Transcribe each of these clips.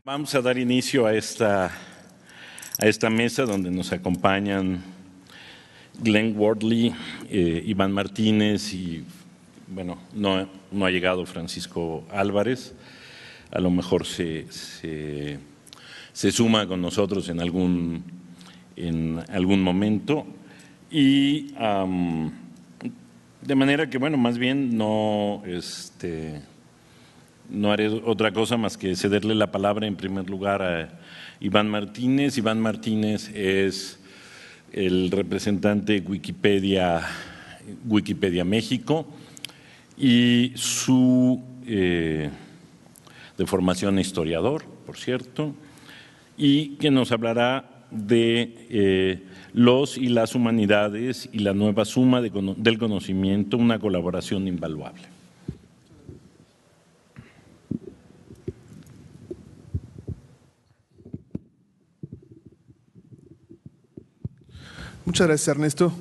Vamos a dar inicio a esta mesa donde nos acompañan Glenn Wardley, Iván Martínez y, bueno, no ha llegado Francisco Álvarez. A lo mejor se suma con nosotros en algún momento. Y de manera que, bueno, más bien no haré otra cosa más que cederle la palabra en primer lugar a Iván Martínez. Iván Martínez es el representante Wikipedia México y su de formación historiador, por cierto, y que nos hablará de los y las humanidades y la nueva suma del conocimiento, una colaboración invaluable. Muchas gracias, Ernesto.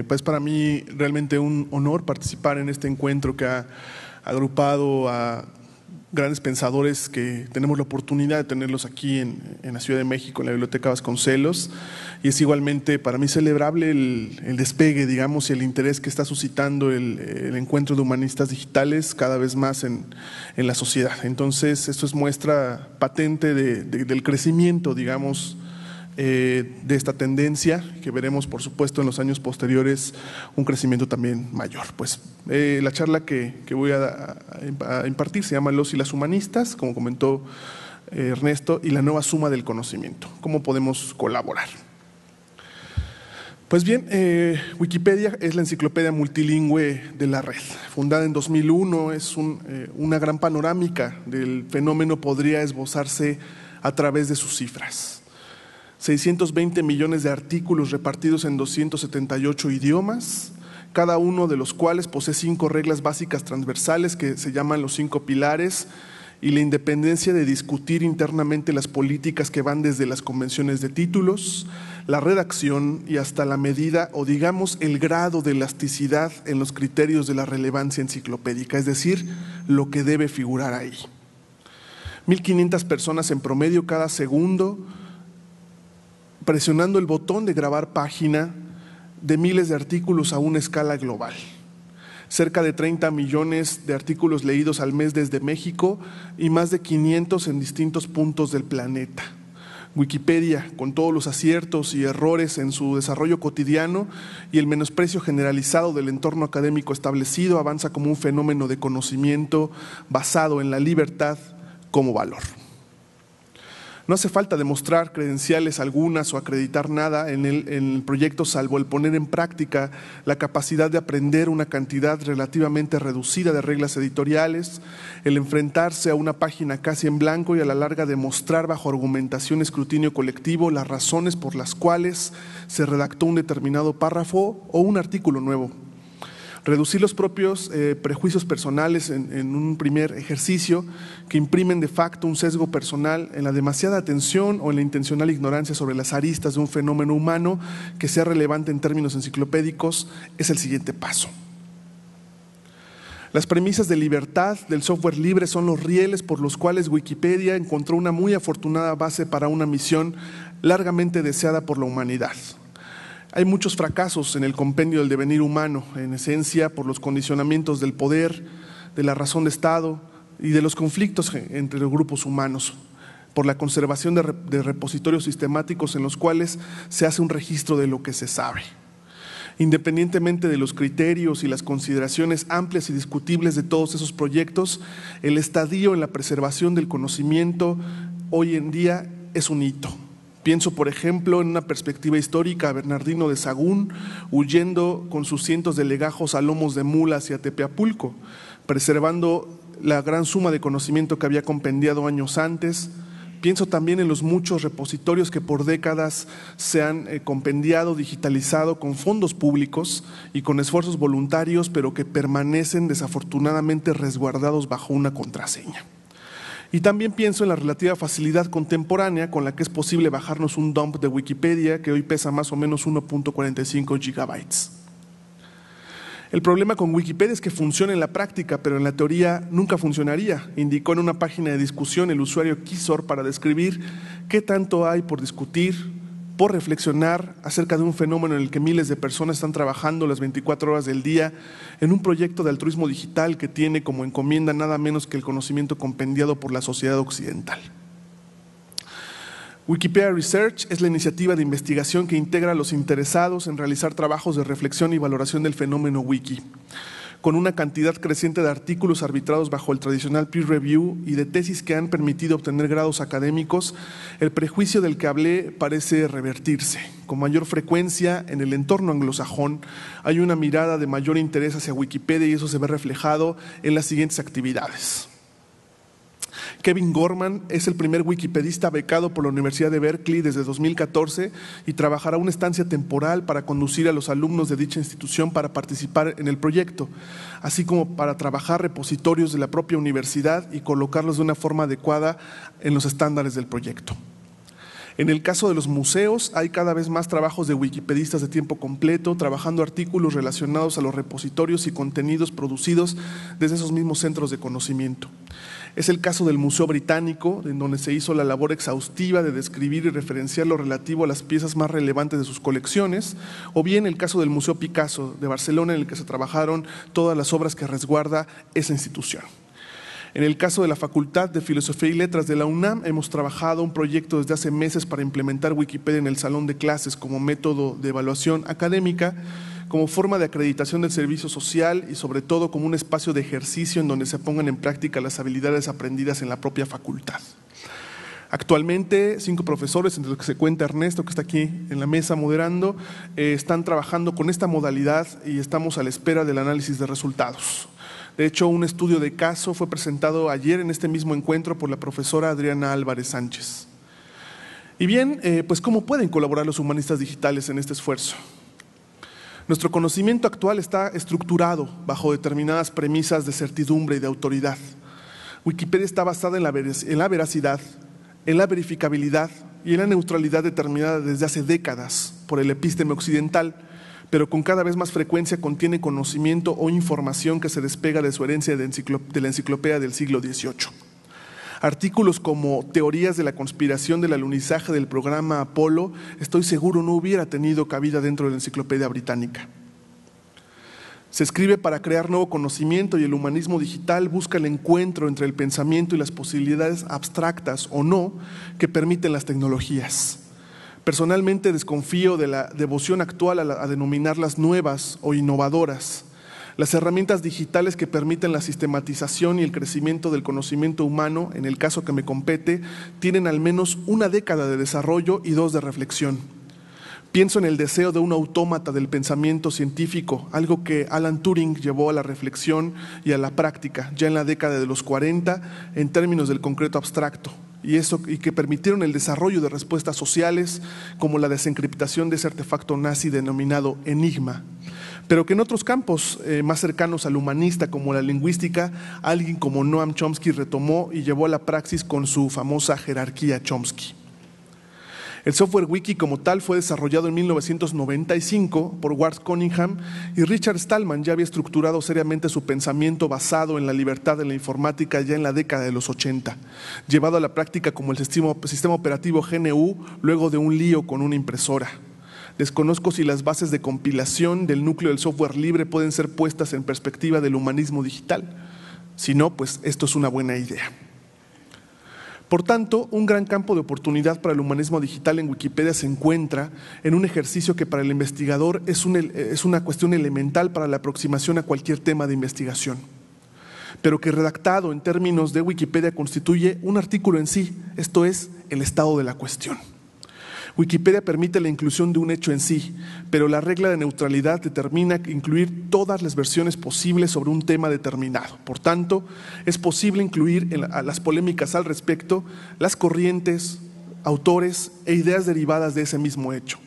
Pues para mí realmente un honor participar en este encuentro que ha agrupado a grandes pensadores que tenemos la oportunidad de tenerlos aquí en la Ciudad de México, en la Biblioteca Vasconcelos, y es igualmente para mí celebrable el despegue, digamos, y el interés que está suscitando el encuentro de humanistas digitales cada vez más en la sociedad. Entonces, esto es muestra patente del crecimiento, digamos, de esta tendencia, que veremos por supuesto en los años posteriores un crecimiento también mayor. Pues la charla que voy a impartir se llama Los y las humanistas, como comentó Ernesto, y la nueva suma del conocimiento. ¿Cómo podemos colaborar? Pues bien, Wikipedia es la enciclopedia multilingüe de la red. Fundada en 2001, es una gran panorámica del fenómeno podría esbozarse a través de sus cifras. 620 millones de artículos repartidos en 278 idiomas, cada uno de los cuales posee 5 reglas básicas transversales que se llaman los 5 pilares, y la independencia de discutir internamente las políticas que van desde las convenciones de títulos, la redacción y hasta la medida o digamos el grado de elasticidad en los criterios de la relevancia enciclopédica, es decir, lo que debe figurar ahí. 1.500 personas en promedio cada segundo, presionando el botón de grabar página de miles de artículos a una escala global. Cerca de 30 millones de artículos leídos al mes desde México y más de 500 en distintos puntos del planeta. Wikipedia, con todos los aciertos y errores en su desarrollo cotidiano y el menosprecio generalizado del entorno académico establecido, avanza como un fenómeno de conocimiento basado en la libertad como valor. No hace falta demostrar credenciales algunas o acreditar nada en el proyecto, salvo el poner en práctica la capacidad de aprender una cantidad relativamente reducida de reglas editoriales, el enfrentarse a una página casi en blanco y a la larga demostrar bajo argumentación y escrutinio colectivo las razones por las cuales se redactó un determinado párrafo o un artículo nuevo. Reducir los propios prejuicios personales en un primer ejercicio que imprimen de facto un sesgo personal en la demasiada atención o en la intencional ignorancia sobre las aristas de un fenómeno humano que sea relevante en términos enciclopédicos es el siguiente paso. Las premisas de libertad del software libre son los rieles por los cuales Wikipedia encontró una muy afortunada base para una misión largamente deseada por la humanidad. Hay muchos fracasos en el compendio del devenir humano, en esencia por los condicionamientos del poder, de la razón de Estado y de los conflictos entre los grupos humanos, por la conservación de repositorios sistemáticos en los cuales se hace un registro de lo que se sabe. Independientemente de los criterios y las consideraciones amplias y discutibles de todos esos proyectos, el estadio en la preservación del conocimiento hoy en día es un hito. Pienso, por ejemplo, en una perspectiva histórica a Bernardino de Sahagún huyendo con sus cientos de legajos a lomos de mula hacia Tepeapulco, preservando la gran suma de conocimiento que había compendiado años antes, Pienso también en los muchos repositorios que por décadas se han compendiado, digitalizado con fondos públicos y con esfuerzos voluntarios, pero que permanecen desafortunadamente resguardados bajo una contraseña. Y también pienso en la relativa facilidad contemporánea con la que es posible bajarnos un dump de Wikipedia que hoy pesa más o menos 1.45 gigabytes. El problema con Wikipedia es que funciona en la práctica, pero en la teoría nunca funcionaría, indicó en una página de discusión el usuario Kisor para describir qué tanto hay por discutir, por reflexionar acerca de un fenómeno en el que miles de personas están trabajando las 24 horas del día en un proyecto de altruismo digital que tiene como encomienda nada menos que el conocimiento compendiado por la sociedad occidental. Wikipedia Research es la iniciativa de investigación que integra a los interesados en realizar trabajos de reflexión y valoración del fenómeno wiki, con una cantidad creciente de artículos arbitrados bajo el tradicional peer review y de tesis que han permitido obtener grados académicos. El prejuicio del que hablé parece revertirse. Con mayor frecuencia en el entorno anglosajón hay una mirada de mayor interés hacia Wikipedia y eso se ve reflejado en las siguientes actividades. Kevin Gorman es el primer wikipedista becado por la Universidad de Berkeley desde 2014 y trabajará una estancia temporal para conducir a los alumnos de dicha institución para participar en el proyecto, así como para trabajar repositorios de la propia universidad y colocarlos de una forma adecuada en los estándares del proyecto. En el caso de los museos, hay cada vez más trabajos de wikipedistas de tiempo completo, trabajando artículos relacionados a los repositorios y contenidos producidos desde esos mismos centros de conocimiento. Es el caso del Museo Británico, en donde se hizo la labor exhaustiva de describir y referenciar lo relativo a las piezas más relevantes de sus colecciones, o bien el caso del Museo Picasso de Barcelona, en el que se trabajaron todas las obras que resguarda esa institución. En el caso de la Facultad de Filosofía y Letras de la UNAM, hemos trabajado un proyecto desde hace meses para implementar Wikipedia en el salón de clases como método de evaluación académica, como forma de acreditación del servicio social y sobre todo como un espacio de ejercicio en donde se pongan en práctica las habilidades aprendidas en la propia facultad. Actualmente, 5 profesores, entre los que se cuenta Ernesto, que está aquí en la mesa moderando, están trabajando con esta modalidad y estamos a la espera del análisis de resultados. De hecho, un estudio de caso fue presentado ayer en este mismo encuentro por la profesora Adriana Álvarez Sánchez. Y bien, pues ¿cómo pueden colaborar los humanistas digitales en este esfuerzo? Nuestro conocimiento actual está estructurado bajo determinadas premisas de certidumbre y de autoridad. Wikipedia está basada en la veracidad, en la verificabilidad y en la neutralidad determinada desde hace décadas por el epísteme occidental, pero con cada vez más frecuencia contiene conocimiento o información que se despega de su herencia de la enciclopedia del siglo XVIII. Artículos como teorías de la conspiración del alunizaje del programa Apolo, estoy seguro no hubiera tenido cabida dentro de la enciclopedia británica. Se escribe para crear nuevo conocimiento y el humanismo digital busca el encuentro entre el pensamiento y las posibilidades abstractas o no que permiten las tecnologías. Personalmente desconfío de la devoción actual a denominarlas nuevas o innovadoras. Las herramientas digitales que permiten la sistematización y el crecimiento del conocimiento humano, en el caso que me compete, tienen al menos una década de desarrollo y 2 de reflexión. Pienso en el deseo de un autómata del pensamiento científico, algo que Alan Turing llevó a la reflexión y a la práctica ya en la década de los 40 en términos del concreto abstracto. Y que permitieron el desarrollo de respuestas sociales como la desencriptación de ese artefacto nazi denominado Enigma, pero que en otros campos más cercanos al humanista como la lingüística, alguien como Noam Chomsky retomó y llevó a la praxis con su famosa jerarquía Chomsky. El software wiki como tal fue desarrollado en 1995 por Ward Cunningham y Richard Stallman ya había estructurado seriamente su pensamiento basado en la libertad de la informática ya en la década de los 80, llevado a la práctica como el sistema operativo GNU luego de un lío con una impresora. Desconozco si las bases de compilación del núcleo del software libre pueden ser puestas en perspectiva del humanismo digital. Si no, pues esto es una buena idea. Por tanto, un gran campo de oportunidad para el humanismo digital en Wikipedia se encuentra en un ejercicio que para el investigador es una cuestión elemental para la aproximación a cualquier tema de investigación, pero que redactado en términos de Wikipedia constituye un artículo en sí, esto es, el estado de la cuestión. Wikipedia permite la inclusión de un hecho en sí, pero la regla de neutralidad determina incluir todas las versiones posibles sobre un tema determinado. Por tanto, es posible incluir a las polémicas al respecto las corrientes, autores e ideas derivadas de ese mismo hecho.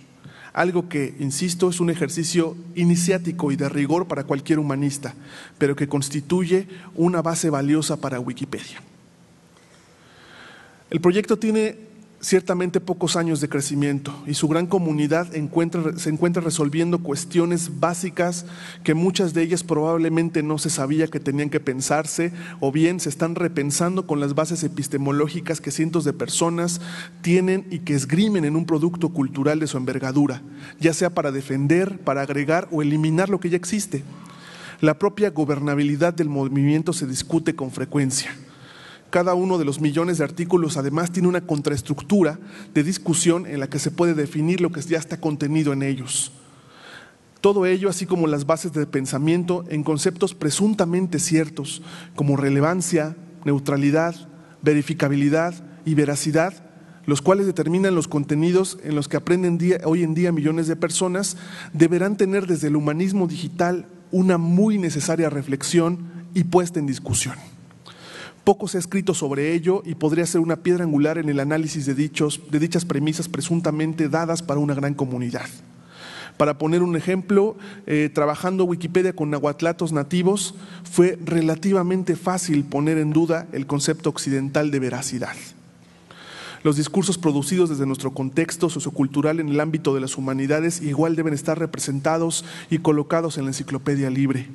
Algo que, insisto, es un ejercicio iniciático y de rigor para cualquier humanista, pero que constituye una base valiosa para Wikipedia. El proyecto tiene ciertamente pocos años de crecimiento y su gran comunidad se encuentra resolviendo cuestiones básicas que muchas de ellas probablemente no se sabía que tenían que pensarse, o bien se están repensando con las bases epistemológicas que cientos de personas tienen y que esgrimen en un producto cultural de su envergadura, ya sea para defender, para agregar o eliminar lo que ya existe. La propia gobernabilidad del movimiento se discute con frecuencia. Cada uno de los millones de artículos además tiene una contraestructura de discusión en la que se puede definir lo que ya está contenido en ellos. Todo ello, así como las bases de pensamiento en conceptos presuntamente ciertos, como relevancia, neutralidad, verificabilidad y veracidad, los cuales determinan los contenidos en los que aprenden hoy en día millones de personas, deberán tener desde el humanismo digital una muy necesaria reflexión y puesta en discusión. Poco se ha escrito sobre ello y podría ser una piedra angular en el análisis de dichas premisas presuntamente dadas para una gran comunidad. Para poner un ejemplo, trabajando Wikipedia con nahuatlatos nativos, fue relativamente fácil poner en duda el concepto occidental de veracidad. Los discursos producidos desde nuestro contexto sociocultural en el ámbito de las humanidades igual deben estar representados y colocados en la enciclopedia libre.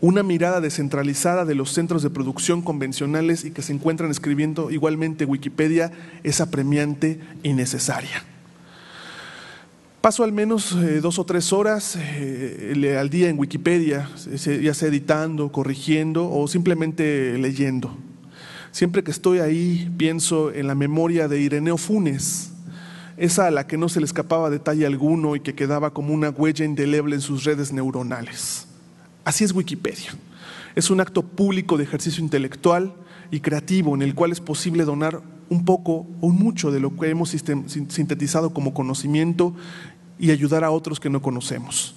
Una mirada descentralizada de los centros de producción convencionales y que se encuentran escribiendo igualmente Wikipedia es apremiante y necesaria. Paso al menos 2 o 3 horas al día en Wikipedia, ya sea editando, corrigiendo o simplemente leyendo. Siempre que estoy ahí pienso en la memoria de Ireneo Funes, esa a la que no se le escapaba detalle alguno y que quedaba como una huella indeleble en sus redes neuronales. Así es Wikipedia. Es un acto público de ejercicio intelectual y creativo en el cual es posible donar un poco o un mucho de lo que hemos sintetizado como conocimiento y ayudar a otros que no conocemos,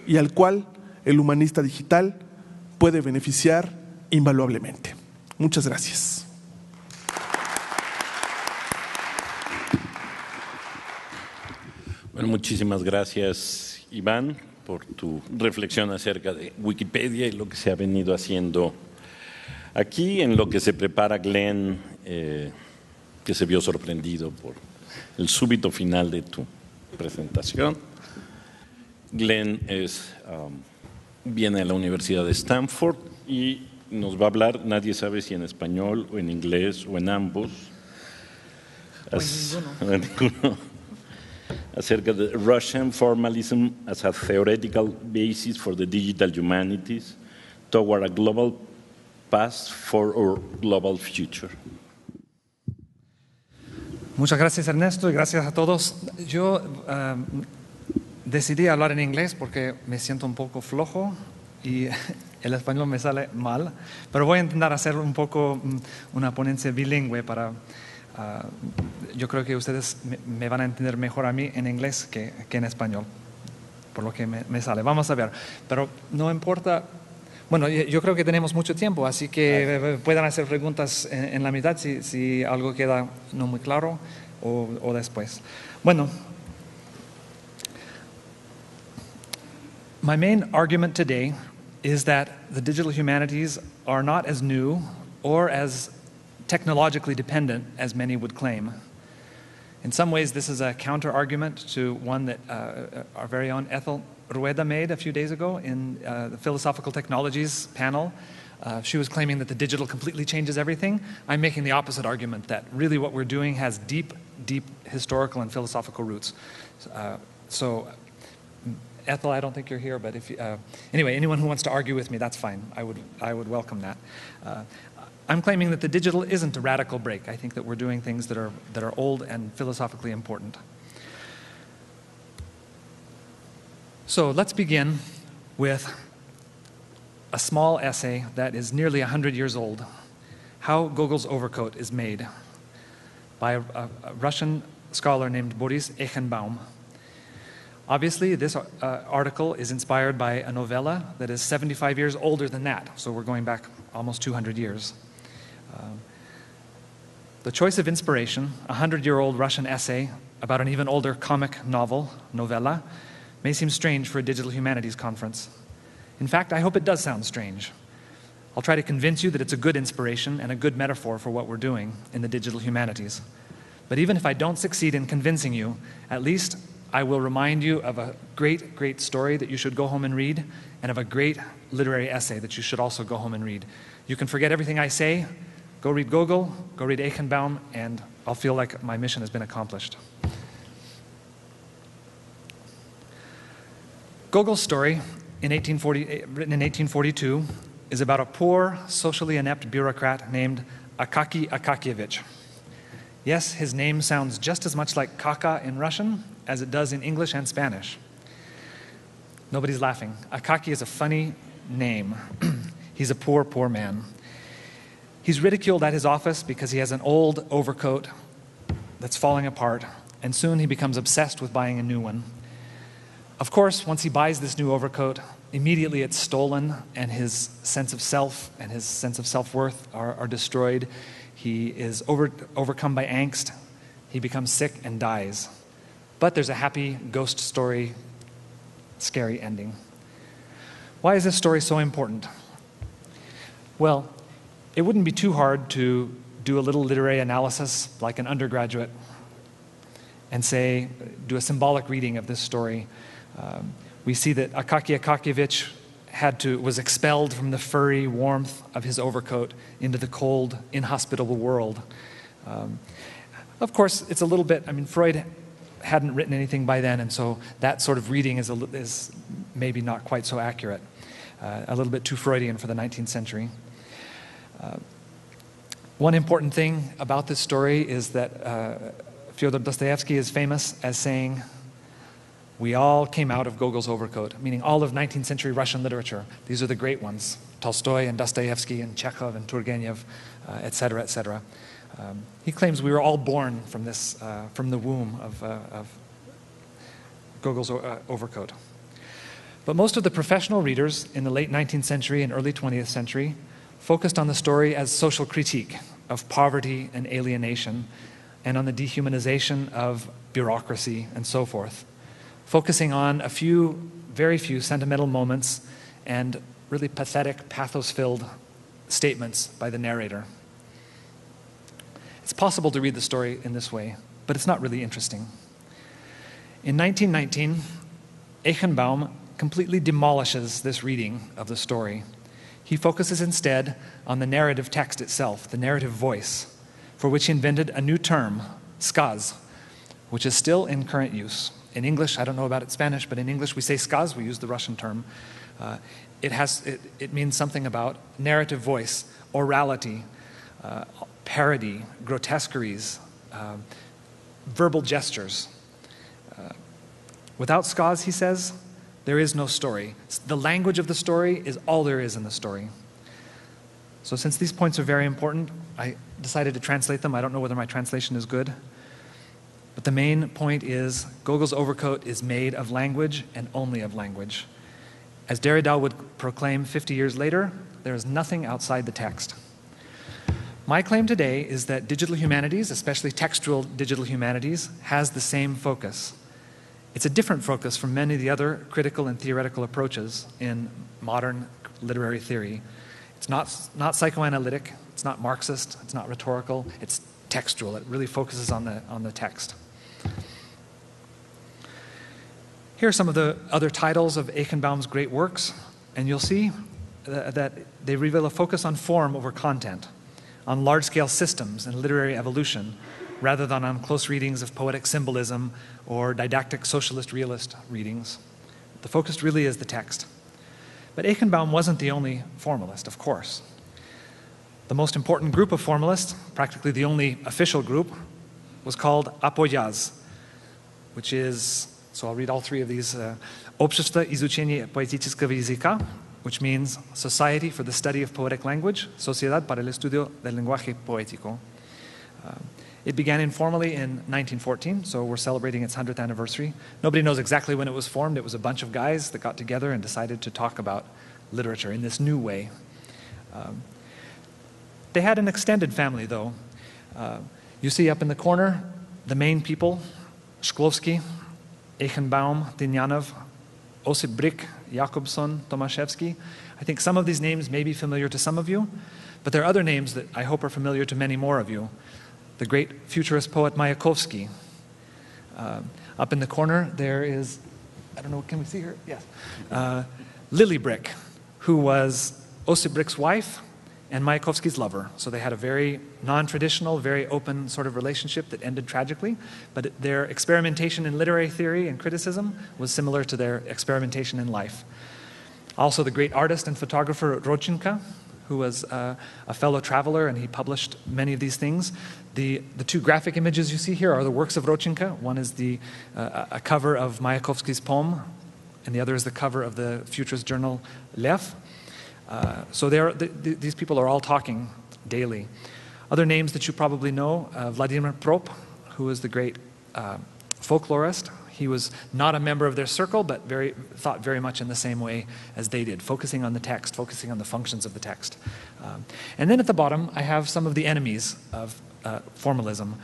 y al cual el humanista digital puede beneficiar invaluablemente. Muchas gracias. Bueno, muchísimas gracias, Iván, por tu reflexión acerca de Wikipedia y lo que se ha venido haciendo aquí, en lo que se prepara Glenn, que se vio sorprendido por el súbito final de tu presentación. Glenn viene de la Universidad de Stanford y nos va a hablar, nadie sabe si en español o en inglés o en ambos, ninguno, acerca de Russian Formalism as a Theoretical Basis for the Digital Humanities Toward a Global Past for Our Global Future. Muchas gracias, Ernesto, y gracias a todos. Yo decidí hablar en inglés porque me siento un poco flojo y el español me sale mal, pero voy a intentar hacer un poco una ponencia bilingüe para... yo creo que ustedes me van a entender mejor a mí en inglés que en español, por lo que me sale. Vamos a ver, pero no importa. Bueno, yo creo que tenemos mucho tiempo, así que puedan hacer preguntas en la mitad si algo queda no muy claro o después. Bueno, my main argument today is that the digital humanities are not as new or as technologically dependent as many would claim. In some ways, this is a counter-argument to one that our very own Ethel Rueda made a few days ago in the Philosophical Technologies panel. She was claiming that the digital completely changes everything. I'm making the opposite argument, that really what we're doing has deep, deep historical and philosophical roots. So Ethel, I don't think you're here, but if anyway, anyone who wants to argue with me, that's fine. I would welcome that. I'm claiming that the digital isn't a radical break. I think that we're doing things that are old and philosophically important. So let's begin with a small essay that is nearly 100 years old, How Gogol's Overcoat is Made, by a Russian scholar named Boris Eichenbaum. Obviously, this article is inspired by a novella that is 75 years older than that, so we're going back almost 200 years. The choice of inspiration, a 100-year-old Russian essay about an even older comic novel, novella, may seem strange for a digital humanities conference. In fact, I hope it does sound strange. I'll try to convince you that it's a good inspiration and a good metaphor for what we're doing in the digital humanities. But even if I don't succeed in convincing you, at least I will remind you of a great, great story that you should go home and read, and of a great literary essay that you should also go home and read. You can forget everything I say, go read Gogol, go read Eichenbaum, and I'll feel like my mission has been accomplished. Gogol's story, written in 1842, is about a poor, socially inept bureaucrat named Akaky Akakievich. Yes, his name sounds just as much like caca in Russian as it does in English and Spanish. Nobody's laughing. Akaky is a funny name. He's a poor, poor man. He's ridiculed at his office because he has an old overcoat that's falling apart, and soon he becomes obsessed with buying a new one. Of course, once he buys this new overcoat, immediately it's stolen, and his sense of self and his sense of self-worth are destroyed. He is overcome by angst. He becomes sick and dies. But there's a happy ghost story, scary ending. Why is this story so important? Well, it wouldn't be too hard to do a little literary analysis like an undergraduate and do a symbolic reading of this story. We see that Akaky Akakievich was expelled from the furry warmth of his overcoat into the cold, inhospitable world. Of course, it's a little bit, Freud hadn't written anything by then, and so that sort of reading is maybe not quite so accurate. A little bit too Freudian for the 19th century. One important thing about this story is that Fyodor Dostoevsky is famous as saying, "We all came out of Gogol's overcoat," meaning all of 19th century Russian literature. These are the great ones, Tolstoy and Dostoevsky and Chekhov and Turgenev, etc., etc. He claims we were all born from the womb of Gogol's overcoat. But most of the professional readers in the late 19th century and early 20th century focused on the story as social critique of poverty and alienation, and on the dehumanization of bureaucracy and so forth, focusing on very few sentimental moments and really pathetic, pathos-filled statements by the narrator. It's possible to read the story in this way, but it's not really interesting. In 1919, Eichenbaum completely demolishes this reading of the story. He focuses instead on the narrative text itself, the narrative voice, for which he invented a new term, skaz, which is still in current use. In English, I don't know about it in Spanish, but in English we say skaz, we use the Russian term. It means something about narrative voice, orality, parody, grotesqueries, verbal gestures. Without skaz, he says, there is no story. The language of the story is all there is in the story. So since these points are very important, I decided to translate them. I don't know whether my translation is good. But the main point is Gogol's overcoat is made of language and only of language. As Derrida would proclaim 50 years later, there is nothing outside the text. My claim today is that digital humanities, especially textual digital humanities, has the same focus. It's a different focus from many of the other critical and theoretical approaches in modern literary theory. It's not psychoanalytic, it's not Marxist, it's not rhetorical, it's textual. It really focuses on the text. Here are some of the other titles of Eichenbaum's great works, and you'll see that they reveal a focus on form over content, on large-scale systems and literary evolution, rather than on close readings of poetic symbolism or didactic socialist realist readings. The focus really is the text. But Eichenbaum wasn't the only formalist, of course. The most important group of formalists, practically the only official group, was called Apoyaz, which is, so I'll read all three of these, Общество изучения поэтического языка, which means Society for the Study of Poetic Language, Sociedad para el Estudio del Lenguaje Poético. It began informally in 1914, so we're celebrating its 100th anniversary. Nobody knows exactly when it was formed. It was a bunch of guys that got together and decided to talk about literature in this new way. They had an extended family, though. You see up in the corner, the main people, Shklovsky, Eichenbaum, Tynyanov, Osip Brik, Jakobson, Tomaszewski. I think some of these names may be familiar to some of you, but there are other names that I hope are familiar to many more of you. The great futurist poet Mayakovsky. Up in the corner, there is, I don't know, can we see her? Yes. Lily Brik, who was Osip Brik's wife and Mayakovsky's lover. So they had a very non-traditional, very open sort of relationship that ended tragically, but their experimentation in literary theory and criticism was similar to their experimentation in life. Also the great artist and photographer Rodchenka, who was a fellow traveler, and he published many of these things. The two graphic images you see here are the works of Rodchenka. One is a cover of Mayakovsky's poem, and the other is the cover of the futurist journal Lev. So these people are all talking daily. Other names that you probably know, Vladimir Prop, who was the great folklorist. He was not a member of their circle, but thought very much in the same way as they did, focusing on the text, focusing on the functions of the text. And then at the bottom, I have some of the enemies of formalism.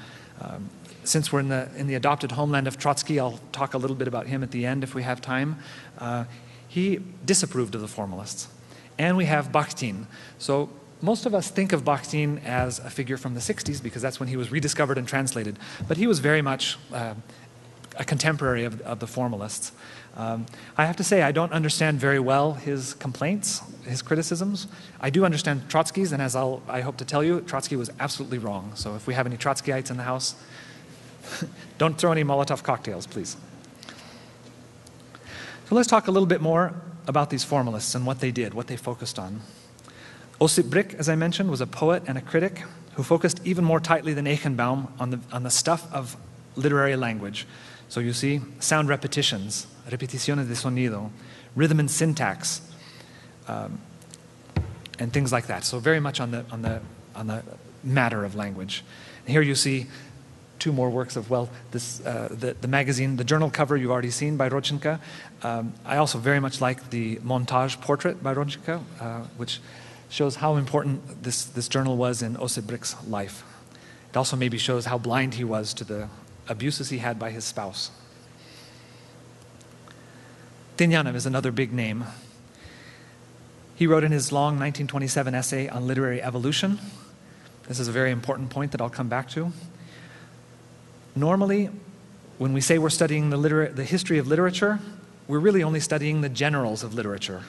Since we're in the adopted homeland of Trotsky, I'll talk a little bit about him at the end if we have time. He disapproved of the formalists. And we have Bakhtin. So most of us think of Bakhtin as a figure from the 60s because that's when he was rediscovered and translated. But he was very much a contemporary of the formalists. I have to say, I don't understand very well his complaints, his criticisms. I do understand Trotsky's, and as I hope to tell you, Trotsky was absolutely wrong. So if we have any Trotskyites in the house, don't throw any Molotov cocktails, please. So let's talk a little bit more about these formalists and what they did, what they focused on. Osip Brik, as I mentioned, was a poet and a critic who focused even more tightly than Eichenbaum on the stuff of literary language. So you see sound repetitions, repeticiones de sonido, rhythm and syntax, and things like that. So very much on the matter of language. And here you see two more works of, well, the magazine, the journal cover you've already seen by Rodchenka. I also very much like the montage portrait by Rodchenka, which shows how important this journal was in Osip Brik's life. It also maybe shows how blind he was to the abuses he had by his spouse. Tynyanov is another big name. He wrote in his long 1927 essay on literary evolution. This is a very important point that I'll come back to. Normally, when we say we're studying the history of literature, we're really only studying the generals of literature.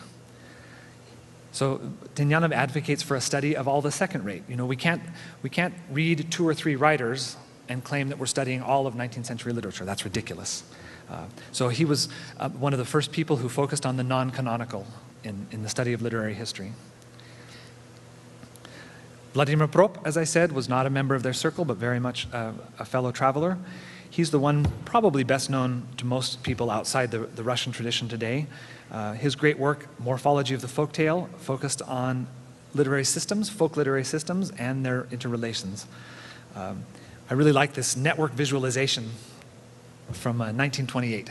So Tynyanov advocates for a study of all the second rate. You know, we can't read 2 or 3 writers and claim that we're studying all of 19th century literature. That's ridiculous. So he was one of the first people who focused on the non-canonical in the study of literary history. Vladimir Prop, as I said, was not a member of their circle, but very much a fellow traveler. He's the one probably best known to most people outside the Russian tradition today. His great work, Morphology of the Folktale, focused on literary systems, folk literary systems, and their interrelations. I really like this network visualization from 1928.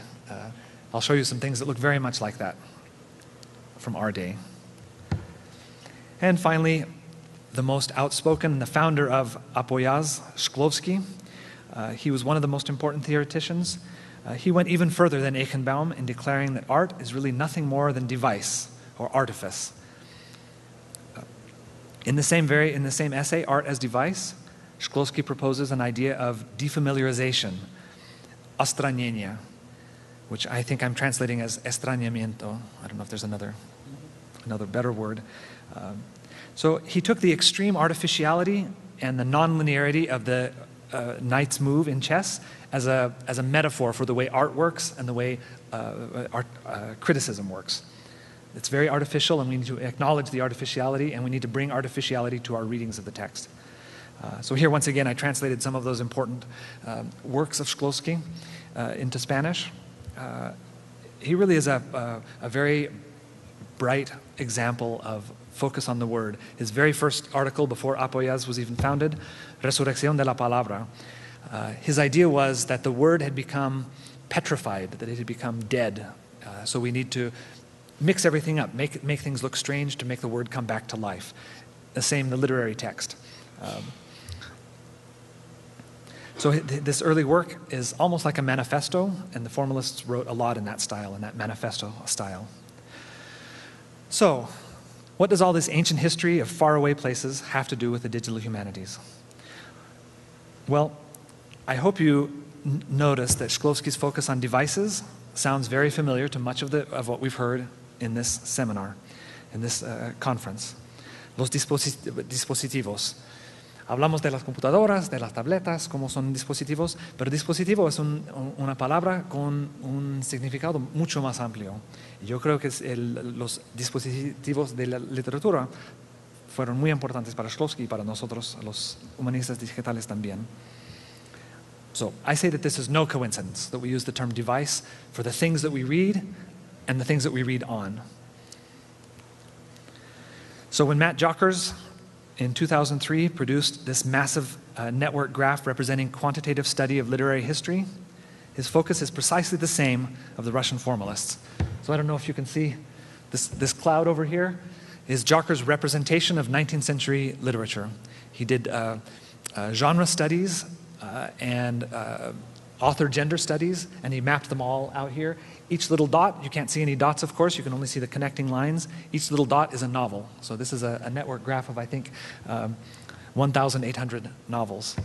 I'll show you some things that look very much like that from our day. And finally, the most outspoken, the founder of Apoyaz, Shklovsky. He was one of the most important theoreticians. He went even further than Eichenbaum in declaring that art is really nothing more than device or artifice. In the same essay, Art as Device, Shklovsky proposes an idea of defamiliarization, ostranение, which I think I'm translating as extrañamiento. I don't know if there's another better word. So he took the extreme artificiality and the nonlinearity of the knight's move in chess as a metaphor for the way art works and the way criticism works. It's very artificial, and we need to acknowledge the artificiality, and we need to bring artificiality to our readings of the text. So here, once again, I translated some of those important works of Shklovsky into Spanish. He really is a very bright example of focus on the word. His very first article before Apoyas was even founded, Resurrección de la Palabra, his idea was that the word had become petrified, that it had become dead. So we need to mix everything up, make things look strange to make the word come back to life. The same, the literary text. So this early work is almost like a manifesto, and the formalists wrote a lot in that style, in that manifesto style. So, what does all this ancient history of faraway places have to do with the digital humanities? Well, I hope you notice that Shklovsky's focus on devices sounds very familiar to much of what we've heard in this seminar, in this conference. Los dispositivos. Hablamos de las computadoras, de las tabletas, cómo son dispositivos, pero dispositivo es una palabra con un significado mucho más amplio. Y yo creo que los dispositivos de la literatura fueron muy importantes para Shklovsky y para nosotros, los humanistas digitales también. So I say that this is no coincidence that we use the term device for the things that we read and the things that we read on. So when Matt Jockers in 2003 produced this massive network graph representing quantitative study of literary history, his focus is precisely the same of the Russian formalists. So I don't know if you can see this cloud over here is Jockers' representation of 19th century literature. He did genre studies and author gender studies, and he mapped them all out here. Each little dot, you can't see any dots, of course, you can only see the connecting lines. Each little dot is a novel. So this is a network graph of, I think, 1,800 novels.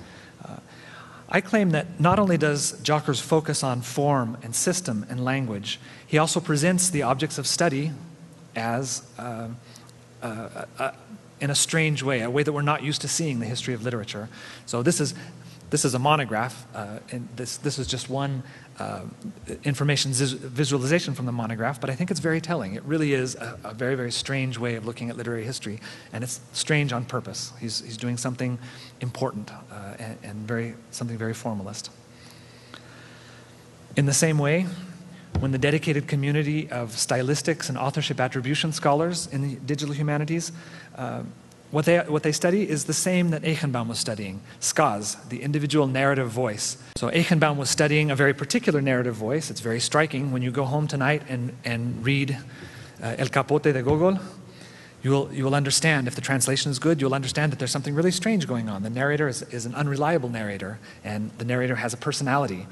I claim that not only does Jockers focus on form and system and language, he also presents the objects of study as in a strange way, a way that we're not used to seeing the history of literature. So this is a monograph, and this is just one information visualization from the monograph, but I think it's very telling. It really is a very, very strange way of looking at literary history, and it's strange on purpose. He's doing something important and something very formalist. In the same way, when the dedicated community of stylistics and authorship attribution scholars in the digital humanities what they study is the same that Eichenbaum was studying, SCAS, the individual narrative voice. So Eichenbaum was studying a very particular narrative voice. It's very striking. When you go home tonight and read El Capote de Gogol, you will understand, if the translation is good, you'll understand that there's something really strange going on. The narrator is an unreliable narrator, and the narrator has a personality.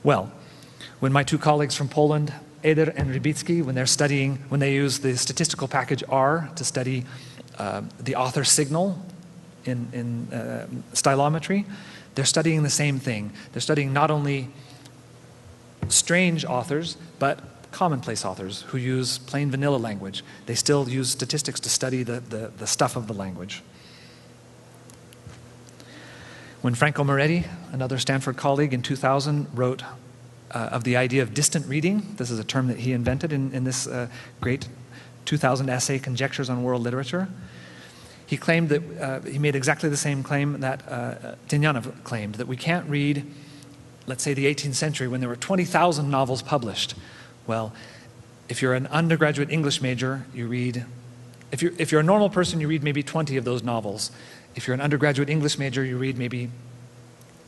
When my two colleagues from Poland, Eder and Rybicki, when they use the statistical package R to study the author signal in stylometry, they're studying the same thing. They're studying not only strange authors, but commonplace authors who use plain vanilla language. They still use statistics to study the stuff of the language. When Franco Moretti, another Stanford colleague in 2000, wrote of the idea of distant reading, this is a term that he invented in this great 2000 essay, Conjectures on World Literature. He claimed that, he made exactly the same claim that Tynyanov claimed, that we can't read, let's say, the 18th century when there were 20,000 novels published. Well, if you're an undergraduate English major, you read, if you're a normal person, you read maybe 20 of those novels. If you're an undergraduate English major, you read maybe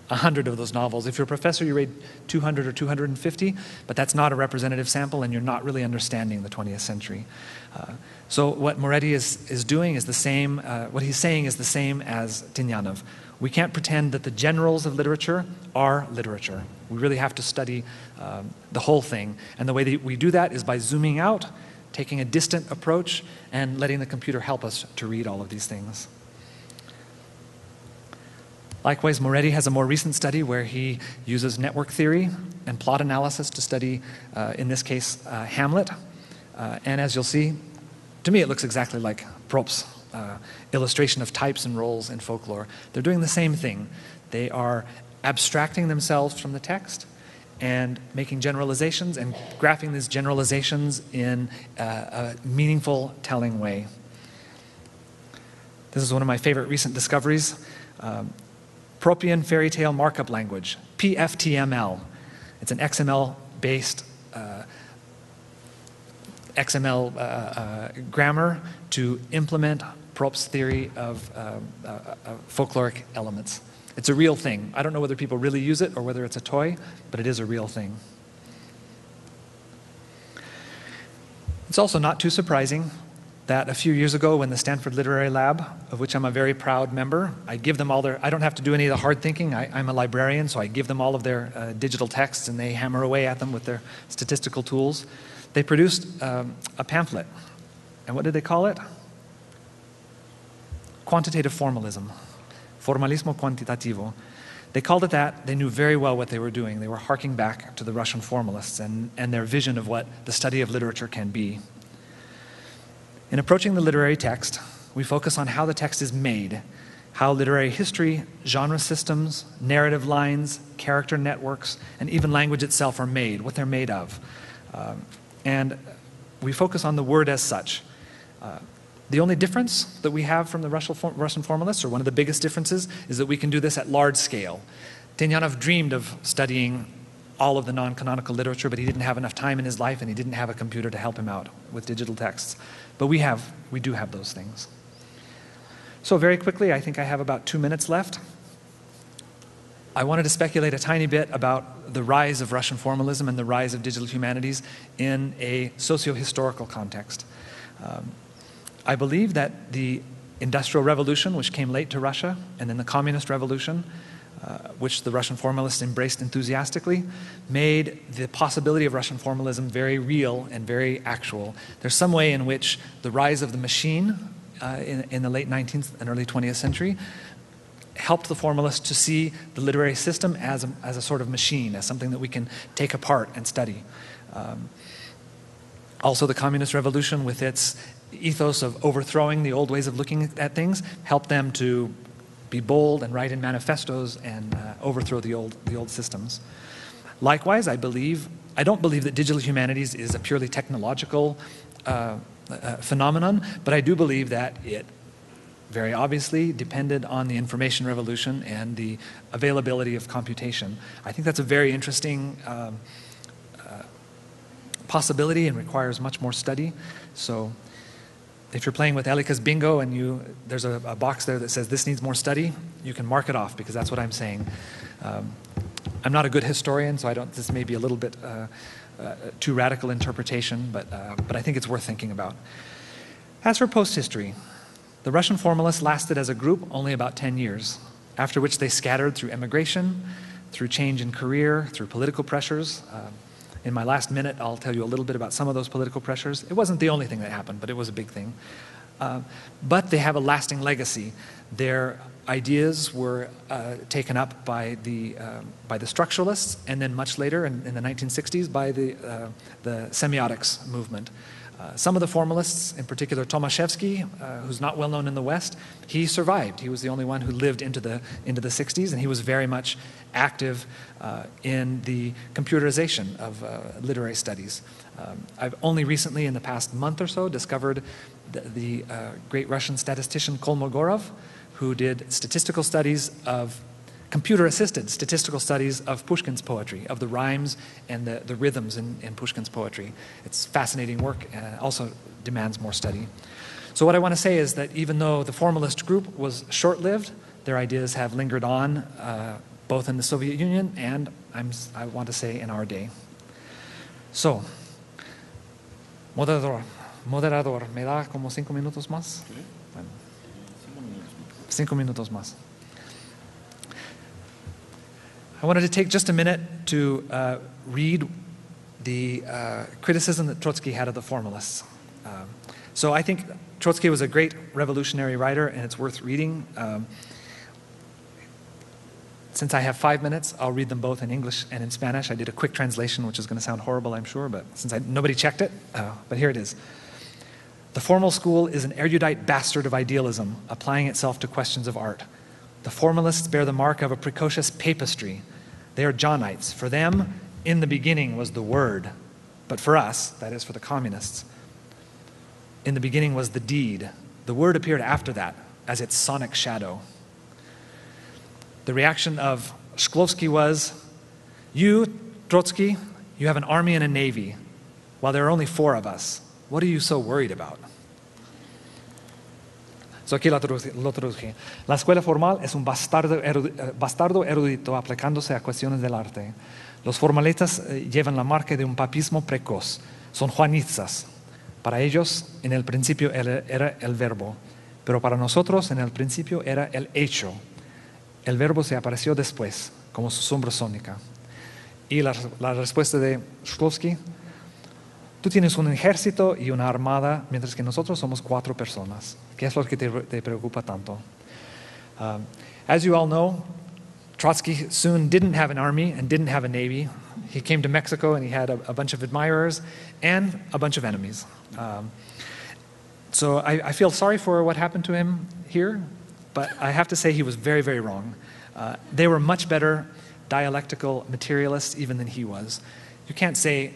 100 of those novels. If you're a professor, you read 200 or 250, but that's not a representative sample, and you're not really understanding the 20th century. So what Moretti is doing is the same, what he's saying is the same as Tynyanov. We can't pretend that the generals of literature are literature. We really have to study the whole thing. And the way that we do that is by zooming out, taking a distant approach, and letting the computer help us to read all of these things. Likewise, Moretti has a more recent study where he uses network theory and plot analysis to study, in this case, Hamlet. And as you'll see, to me it looks exactly like Prop's illustration of types and roles in folklore. They're doing the same thing. They are abstracting themselves from the text and making generalizations and graphing these generalizations in a meaningful, telling way. This is one of my favorite recent discoveries. Propian Fairy Tale Markup Language, PFTML. It's an XML-based XML grammar to implement Propp's theory of folkloric elements. It's a real thing. I don't know whether people really use it or whether it's a toy, but it is a real thing. It's also not too surprising that a few years ago when the Stanford Literary Lab, of which I'm a very proud member, I give them all their, I don't have to do any of the hard thinking, I'm a librarian, so I give them all of their digital texts and they hammer away at them with their statistical tools. They produced a pamphlet, and what did they call it? Quantitative Formalism, Formalismo Quantitativo. They called it that. They knew very well what they were doing. They were harking back to the Russian formalists and their vision of what the study of literature can be. In approaching the literary text, we focus on how the text is made, how literary history, genre systems, narrative lines, character networks, and even language itself are made, what they're made of. And we focus on the word as such. The only difference that we have from the Russian formalists, or one of the biggest differences, is that we can do this at large scale. Tenyanov dreamed of studying all of the non-canonical literature, but he didn't have enough time in his life and he didn't have a computer to help him out with digital texts. But we do have those things. So very quickly, I think I have about 2 minutes left. I wanted to speculate a tiny bit about the rise of Russian formalism and the rise of digital humanities in a socio-historical context. I believe that the Industrial Revolution, which came late to Russia, and then the Communist Revolution, which the Russian formalists embraced enthusiastically, made the possibility of Russian formalism very real and very actual. There's some way in which the rise of the machine in the late 19th and early 20th century helped the formalists to see the literary system as a sort of machine, as something that we can take apart and study. Also, the Communist Revolution, with its ethos of overthrowing the old ways of looking at things, helped them to be bold and write in manifestos and overthrow the old systems. Likewise, I don't believe that digital humanities is a purely technological phenomenon, but I do believe that it very obviously depended on the information revolution and the availability of computation. I think that's a very interesting possibility and requires much more study. So if you're playing with Elika's bingo and there's a box there that says this needs more study, you can mark it off because that's what I'm saying. I'm not a good historian, so this may be a little bit too radical interpretation, but I think it's worth thinking about. As for post-history, the Russian formalists lasted as a group only about 10 years, after which they scattered through emigration, through change in career, through political pressures. In my last minute, I'll tell you a little bit about some of those political pressures. It wasn't the only thing that happened, but it was a big thing. But they have a lasting legacy. Their ideas were taken up by the structuralists, and then much later, in the 1960s, by the semiotics movement. Some of the formalists, in particular Tomaszewski, who's not well known in the West, he survived. He was the only one who lived into the 60s, and he was very much active in the computerization of literary studies. I've only recently, in the past month or so, discovered the great Russian statistician Kolmogorov, who did statistical studies of computer-assisted statistical studies of Pushkin's poetry, of the rhymes and the rhythms in Pushkin's poetry. It's fascinating work and also demands more study. So what I want to say is that even though the formalist group was short-lived, their ideas have lingered on both in the Soviet Union and, I want to say, in our day. So, moderador, ¿me da como 5 minutos más? Bueno, 5 minutos más. I wanted to take just a minute to read the criticism that Trotsky had of the formalists. So I think Trotsky was a great revolutionary writer, and it's worth reading. Since I have 5 minutes, I'll read them both in English and in Spanish. I did a quick translation, which is going to sound horrible, I'm sure, but since nobody checked it, but here it is. The formal school is an erudite bastard of idealism, applying itself to questions of art. The formalists bear the mark of a precocious papistry. They are Johnites. For them, in the beginning was the Word. But for us, that is for the communists, in the beginning was the deed. The Word appeared after that as its sonic shadow. The reaction of Shklovsky was, you, Trotsky, you have an army and a navy, while there are only 4 of us. What are you so worried about? So aquí lo traduje. La escuela formal es un bastardo erudito aplicándose a cuestiones del arte. Los formalistas llevan la marca de un papismo precoz. Son juanistas. Para ellos, en el principio era el verbo, pero para nosotros, en el principio, era el hecho. El verbo se apareció después, como su sombra sónica. Y la respuesta de Shklovsky: tú tienes un ejército y una armada, mientras que nosotros somos 4 personas. ¿Qué es lo que te preocupa tanto? As you all know, Trotsky soon didn't have an army and didn't have a navy. He came to Mexico and he had a bunch of admirers and a bunch of enemies. So I feel sorry for what happened to him here, but I have to say he was very, very wrong. They were much better dialectical materialists even than he was. You can't say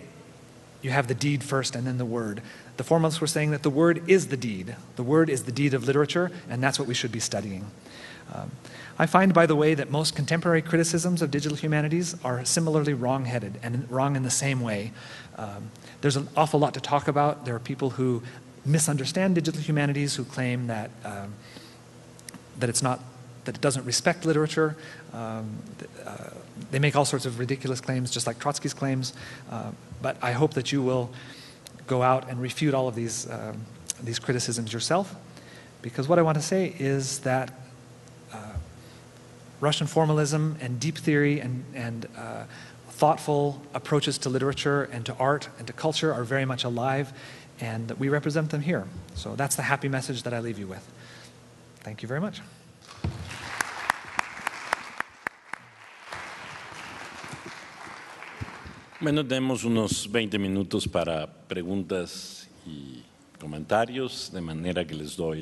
you have the deed first and then the word. The formalists were saying that the word is the deed. The word is the deed of literature, and that's what we should be studying. I find, by the way, that most contemporary criticisms of digital humanities are similarly wrong-headed and wrong in the same way. There's an awful lot to talk about. There are people who misunderstand digital humanities, who claim that that it doesn't respect literature. They make all sorts of ridiculous claims, just like Trotsky's claims. But I hope that you will go out and refute all of these criticisms yourself, because what I want to say is that Russian formalism and deep theory and thoughtful approaches to literature and to art and to culture are very much alive, and we represent them here. So that's the happy message that I leave you with. Thank you very much. Bueno, tenemos unos 20 minutos para preguntas y comentarios, de manera que les doy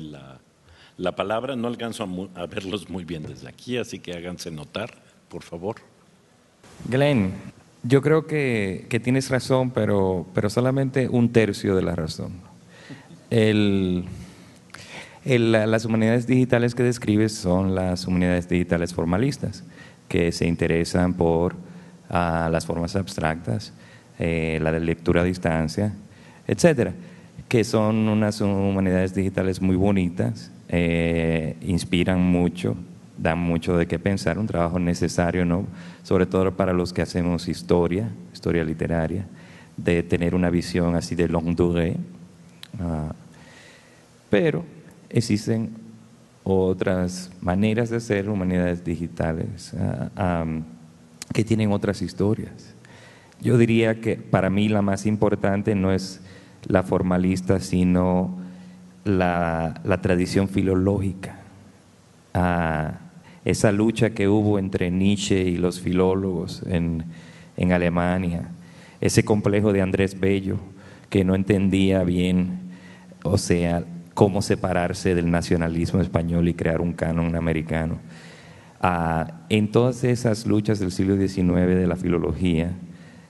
la palabra. No alcanzo a verlos muy bien desde aquí, así que háganse notar, por favor. Glenn, yo creo que tienes razón, pero solamente un tercio de la razón. Las humanidades digitales que describes son las humanidades digitales formalistas, que se interesan por las formas abstractas, la de lectura a distancia, etcétera, que son unas humanidades digitales muy bonitas, inspiran mucho, dan mucho de qué pensar, un trabajo necesario, ¿no? Sobre todo para los que hacemos historia literaria, de tener una visión así de longue durée. Pero existen otras maneras de hacer humanidades digitales que tienen otras historias. Yo diría que para mí la más importante no es la formalista, sino la tradición filológica. Esa lucha que hubo entre Nietzsche y los filólogos en Alemania, ese complejo de Andrés Bello, que no entendía bien, o sea, cómo separarse del nacionalismo español y crear un canon americano. En todas esas luchas del siglo XIX de la filología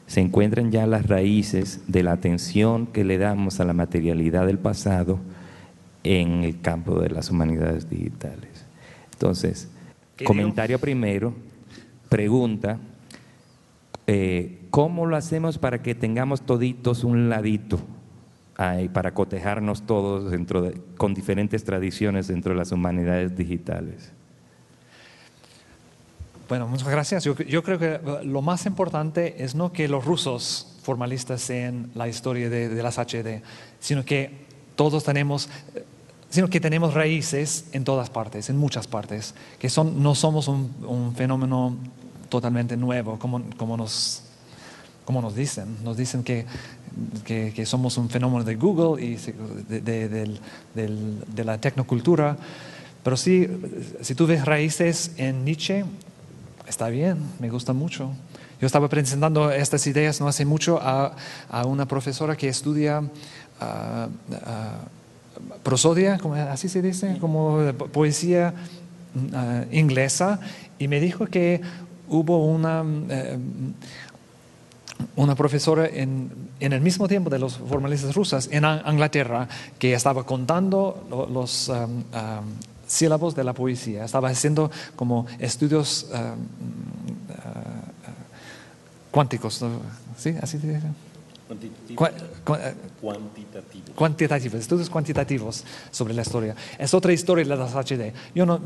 se encuentran ya las raíces de la atención que le damos a la materialidad del pasado en el campo de las humanidades digitales. Entonces, comentario primero, pregunta, ¿cómo lo hacemos para que tengamos toditos un ladito, para cotejarnos todos con diferentes tradiciones dentro de las humanidades digitales? Bueno, muchas gracias. Yo creo que lo más importante es no que los rusos formalistas sean la historia de las HD, sino que tenemos raíces en todas partes, en muchas partes, que no somos un fenómeno totalmente nuevo, como nos dicen. Nos dicen que somos un fenómeno de Google y de la tecnocultura, pero si tú ves raíces en Nietzsche, está bien, me gusta mucho. Yo estaba presentando estas ideas no hace mucho a una profesora que estudia prosodia, así se dice, como poesía inglesa, y me dijo que hubo una profesora en el mismo tiempo de los formalistas rusas en Inglaterra que estaba contando los sílabos de la poesía, estaba haciendo como estudios cuánticos, ¿sí? Así se dice. Cuantitativos, estudios cuantitativos sobre la historia. Es otra historia de las HD. Yo no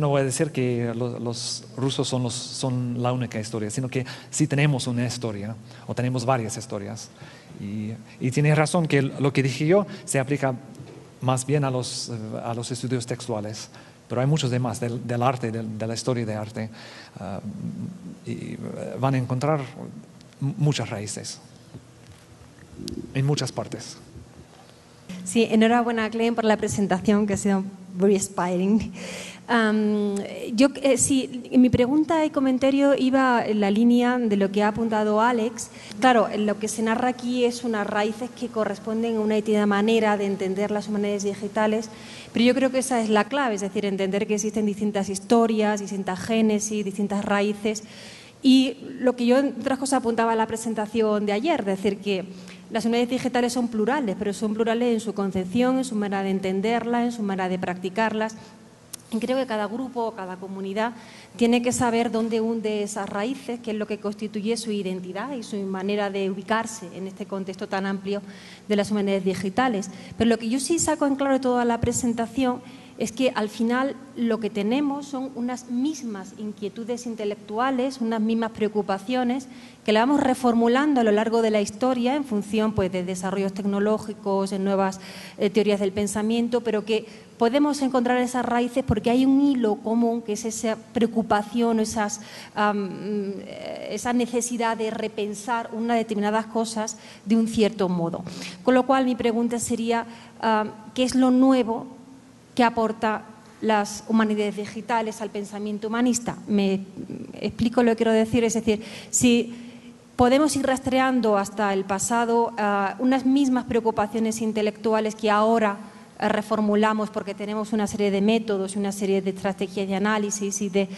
voy a decir que los rusos son la única historia, sino que sí tenemos una historia, o tenemos varias historias. Y tiene razón que lo que dije yo se aplica más bien a los estudios textuales. Pero hay muchos demás del arte, de la historia de arte. Y van a encontrar muchas raíces en muchas partes. Sí, enhorabuena, Glenn, por la presentación, que ha sido very inspiring. Mi pregunta y comentario iba en la línea de lo que ha apuntado Alex. Claro, lo que se narra aquí es unas raíces que corresponden a una determinada manera de entender las humanidades digitales, pero yo creo que esa es la clave, es decir, entender que existen distintas historias, distintas génesis, distintas raíces. Y lo que yo, entre otras cosas, apuntaba a la presentación de ayer, es decir, que las humanidades digitales son plurales, pero son plurales en su concepción, en su manera de entenderlas, en su manera de practicarlas. Y creo que cada grupo o cada comunidad tiene que saber dónde hunde esas raíces, qué es lo que constituye su identidad y su manera de ubicarse en este contexto tan amplio de las humanidades digitales. Pero lo que yo sí saco en claro de toda la presentación es que al final lo que tenemos son unas mismas inquietudes intelectuales, unas mismas preocupaciones que la vamos reformulando a lo largo de la historia en función pues, de desarrollos tecnológicos, en nuevas teorías del pensamiento, pero que podemos encontrar esas raíces porque hay un hilo común que es esa preocupación, esa necesidad de repensar unas determinadas cosas de un cierto modo. Con lo cual mi pregunta sería, ¿qué es lo nuevo que aporta las humanidades digitales al pensamiento humanista? Me explico lo que quiero decir, es decir, si podemos ir rastreando hasta el pasado unas mismas preocupaciones intelectuales que ahora reformulamos porque tenemos una serie de métodos y una serie de estrategias de análisis y de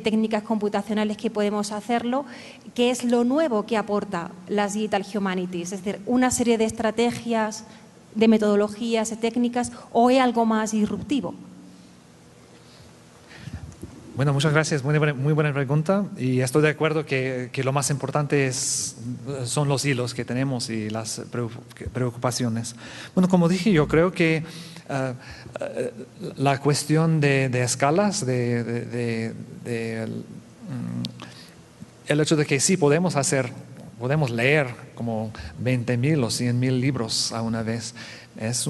técnicas computacionales que podemos hacerlo, ¿qué es lo nuevo que aporta las Digital Humanities? Es decir, una serie de estrategias, de metodologías, de técnicas, o es algo más disruptivo. Bueno, muchas gracias, muy buena pregunta, y estoy de acuerdo que lo más importante son los hilos que tenemos y las preocupaciones. Bueno, como dije, yo creo que la cuestión de escalas, el hecho de que sí podemos leer como 20.000 o 100.000 libros a una vez, es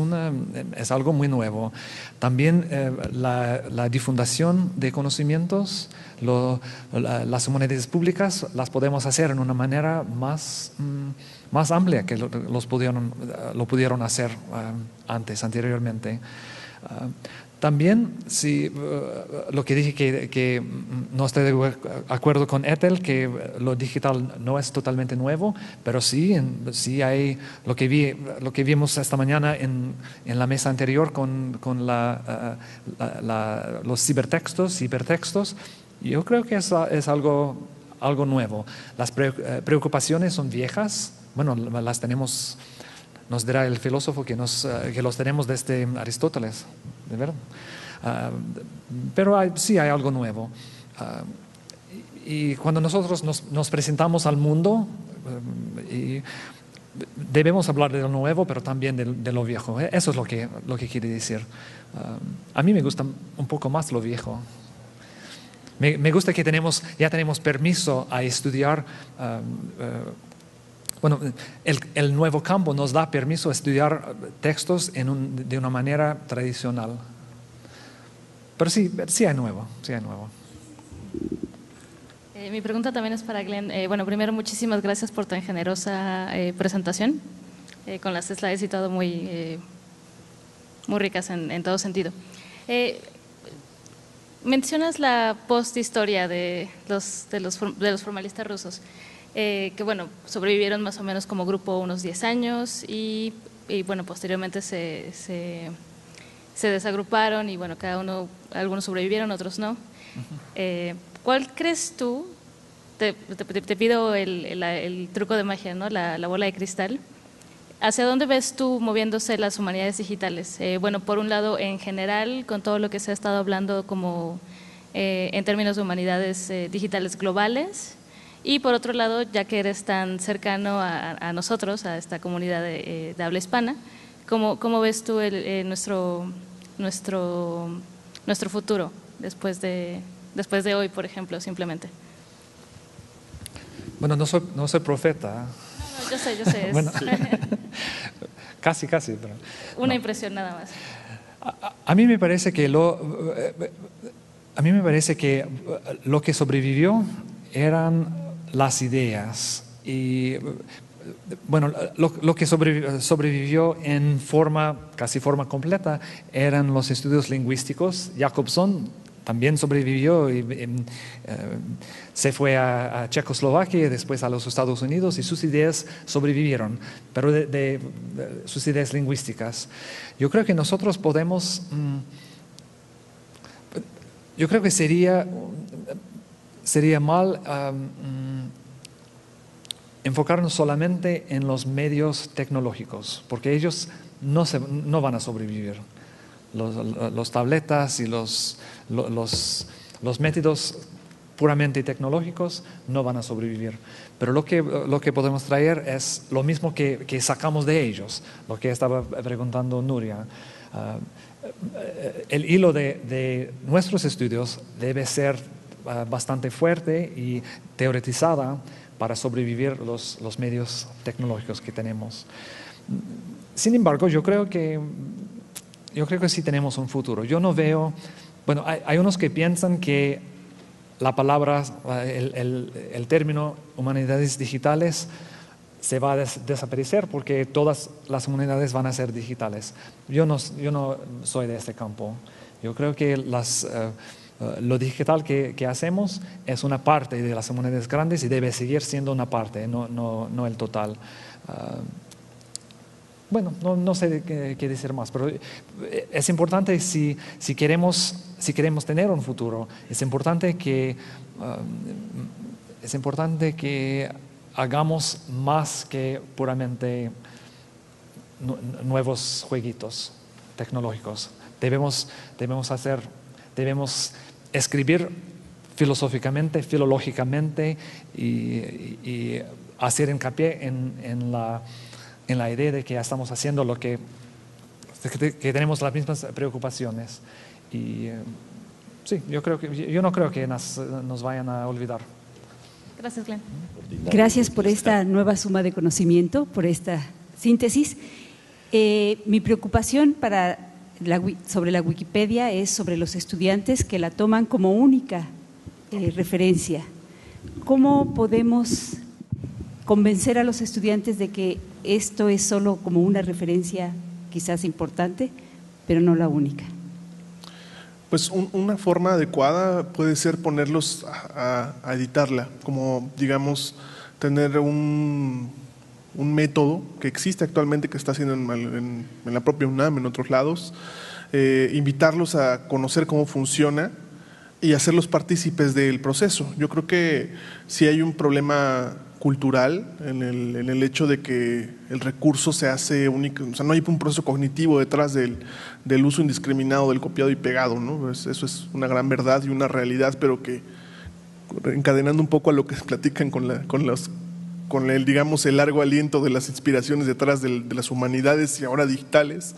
algo muy nuevo. También la difusión de conocimientos, las humanidades públicas las podemos hacer en una manera más amplia que lo pudieron hacer anteriormente. También, lo que dije que no estoy de acuerdo con Ethel, que lo digital no es totalmente nuevo, pero sí hay lo que vimos esta mañana en la mesa anterior con los cibertextos. Yo creo que es algo nuevo. Las preocupaciones son viejas, bueno, las tenemos. Nos dirá el filósofo que los tenemos desde Aristóteles, de verdad. Pero sí hay algo nuevo. Y cuando nosotros nos presentamos al mundo, debemos hablar de lo nuevo, pero también de lo viejo. Eso es lo que quiere decir. A mí me gusta un poco más lo viejo. Me gusta que ya tenemos permiso a estudiar. Bueno, el nuevo campo nos da permiso a estudiar textos de una manera tradicional. Pero sí hay nuevo. Mi pregunta también es para Glenn. Bueno, primero, muchísimas gracias por tan generosa presentación, con las slides y todo muy ricas en todo sentido. Mencionas la posthistoria de los formalistas rusos. Que bueno, sobrevivieron más o menos como grupo unos 10 años y bueno, posteriormente se desagruparon y bueno, algunos sobrevivieron, otros no. ¿Cuál crees tú? Te pido el truco de magia, ¿no? La bola de cristal. ¿Hacia dónde ves tú moviéndose las humanidades digitales? Bueno, por un lado, en general, con todo lo que se ha estado hablando como en términos de humanidades digitales globales, Y por otro lado, ya que eres tan cercano a nosotros, a esta comunidad de habla hispana, ¿cómo ves tú nuestro futuro después de hoy, por ejemplo, simplemente? Bueno, no soy profeta. No, yo sé. Bueno, casi, pero una no. impresión nada más. A mí me parece que lo que sobrevivió eran las ideas y bueno, lo que sobrevivió en casi forma completa eran los estudios lingüísticos. Jacobson también sobrevivió y se fue a Checoslovaquia y después a los Estados Unidos y sus ideas sobrevivieron, pero de sus ideas lingüísticas. Yo creo que nosotros podemos, yo creo que sería mal enfocarnos solamente en los medios tecnológicos, porque ellos no van a sobrevivir. Los tabletas y los métodos puramente tecnológicos no van a sobrevivir. Pero lo que podemos traer es lo mismo que sacamos de ellos, lo que estaba preguntando Nuria. El hilo de nuestros estudios debe ser bastante fuerte y teoretizada para sobrevivir los medios tecnológicos que tenemos. Sin embargo, yo creo que sí tenemos un futuro. Yo no veo, bueno, hay unos que piensan que la palabra, el término humanidades digitales se va a desaparecer porque todas las humanidades van a ser digitales. Yo no soy de este campo. Yo creo que lo digital que hacemos es una parte de las humanidades grandes y debe seguir siendo una parte, no el total. Bueno, no sé qué decir más, pero es importante si queremos tener un futuro, es importante que hagamos más que puramente nuevos jueguitos tecnológicos. Debemos escribir filosóficamente, filológicamente y hacer hincapié en la idea de que estamos haciendo que tenemos las mismas preocupaciones. Y sí, yo no creo que nos vayan a olvidar. Gracias, Glenn. Gracias por esta nueva suma de conocimiento, por esta síntesis. Mi preocupación sobre la Wikipedia es sobre los estudiantes que la toman como única referencia. ¿Cómo podemos convencer a los estudiantes de que esto es solo como una referencia quizás importante, pero no la única? Pues una forma adecuada puede ser ponerlos a editarla, como digamos tener un método que existe actualmente, que está haciendo en la propia UNAM, en otros lados, invitarlos a conocer cómo funciona y hacerlos partícipes del proceso. Yo creo que si hay un problema cultural en el hecho de que el recurso se hace único, o sea, no hay un proceso cognitivo detrás del uso indiscriminado del copiado y pegado, ¿no? Eso es una gran verdad y una realidad, pero que encadenando un poco a lo que platican con el, digamos, el largo aliento de las inspiraciones detrás de las humanidades y ahora digitales,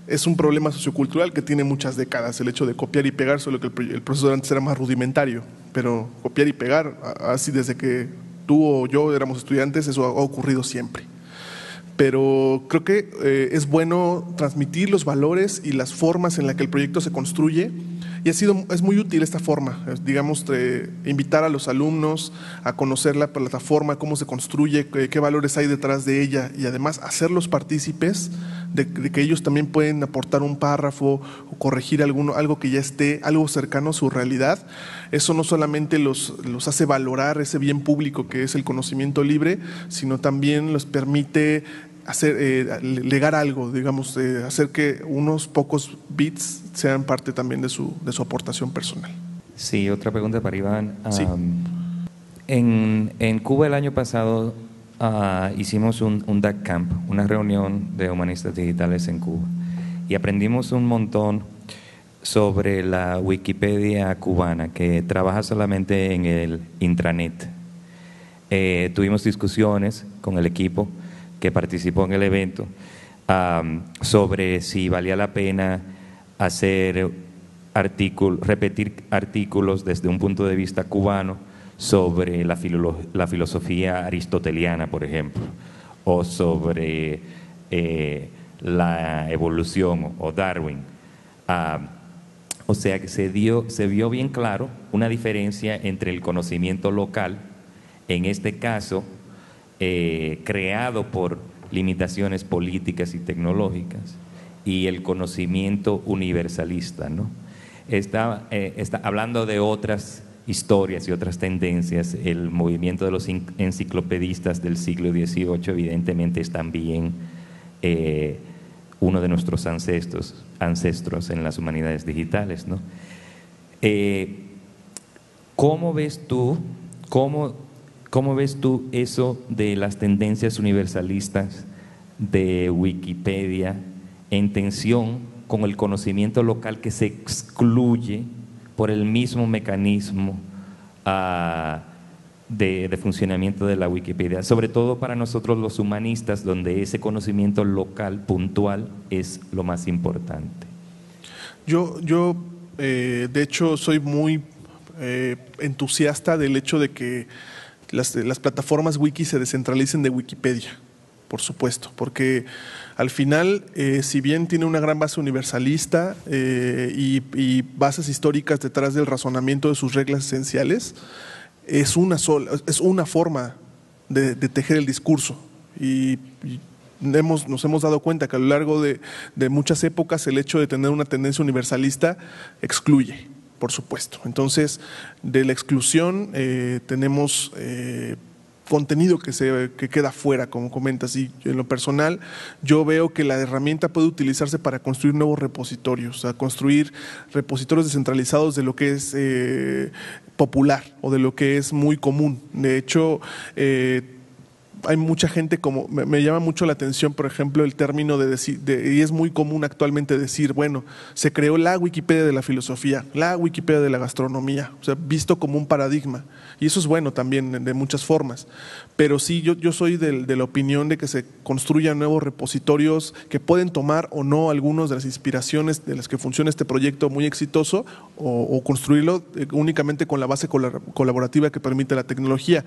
es un problema sociocultural que tiene muchas décadas, el hecho de copiar y pegar, solo que el proceso de antes era más rudimentario, pero copiar y pegar, así desde que tú o yo éramos estudiantes, eso ha ocurrido siempre. Pero creo que es bueno transmitir los valores y las formas en las que el proyecto se construye, y es muy útil esta forma, digamos, invitar a los alumnos a conocer la plataforma, cómo se construye, qué valores hay detrás de ella, y además hacerlos partícipes de que ellos también pueden aportar un párrafo o corregir algo que ya esté, algo cercano a su realidad. Eso no solamente los hace valorar ese bien público que es el conocimiento libre, sino también los permite legar algo, digamos, hacer que unos pocos bits sean parte también de su aportación personal. Sí, otra pregunta para Iván. Sí. En Cuba el año pasado hicimos un DAC Camp, una reunión de humanistas digitales en Cuba, y aprendimos un montón sobre la Wikipedia cubana, que trabaja solamente en el intranet. tuvimos discusiones con el equipo que participó en el evento sobre si valía la pena repetir artículos desde un punto de vista cubano sobre la filosofía aristoteliana, por ejemplo, o sobre la evolución o Darwin. O sea que se vio bien claro una diferencia entre el conocimiento local, en este caso creado por limitaciones políticas y tecnológicas, y el conocimiento universalista, ¿no? Está hablando de otras historias y otras tendencias. El movimiento de los enciclopedistas del siglo XVIII evidentemente es también uno de nuestros ancestros en las humanidades digitales, ¿no? ¿Cómo ves tú eso de las tendencias universalistas de Wikipedia en tensión con el conocimiento local que se excluye por el mismo mecanismo de funcionamiento de la Wikipedia, sobre todo para nosotros los humanistas, donde ese conocimiento local, puntual, es lo más importante? Yo de hecho, soy muy entusiasta del hecho de que las plataformas wiki se descentralicen de Wikipedia, por supuesto, porque al final, si bien tiene una gran base universalista y bases históricas detrás del razonamiento de sus reglas esenciales, es una forma de tejer el discurso. Y nos hemos dado cuenta que a lo largo de muchas épocas el hecho de tener una tendencia universalista excluye, por supuesto. Entonces, de la exclusión tenemos contenido que queda fuera, como comentas, y en lo personal yo veo que la herramienta puede utilizarse para construir nuevos repositorios, o sea, construir repositorios descentralizados de lo que es popular o de lo que es muy común. De hecho, hay mucha gente, como me llama mucho la atención, por ejemplo, el término y es muy común actualmente decir, bueno, se creó la Wikipedia de la filosofía, la Wikipedia de la gastronomía, o sea, visto como un paradigma. Y eso es bueno también de muchas formas. Pero sí, yo soy de la opinión de que se construyan nuevos repositorios que pueden tomar o no algunas de las inspiraciones de las que funciona este proyecto muy exitoso, o construirlo únicamente con la base colaborativa que permite la tecnología.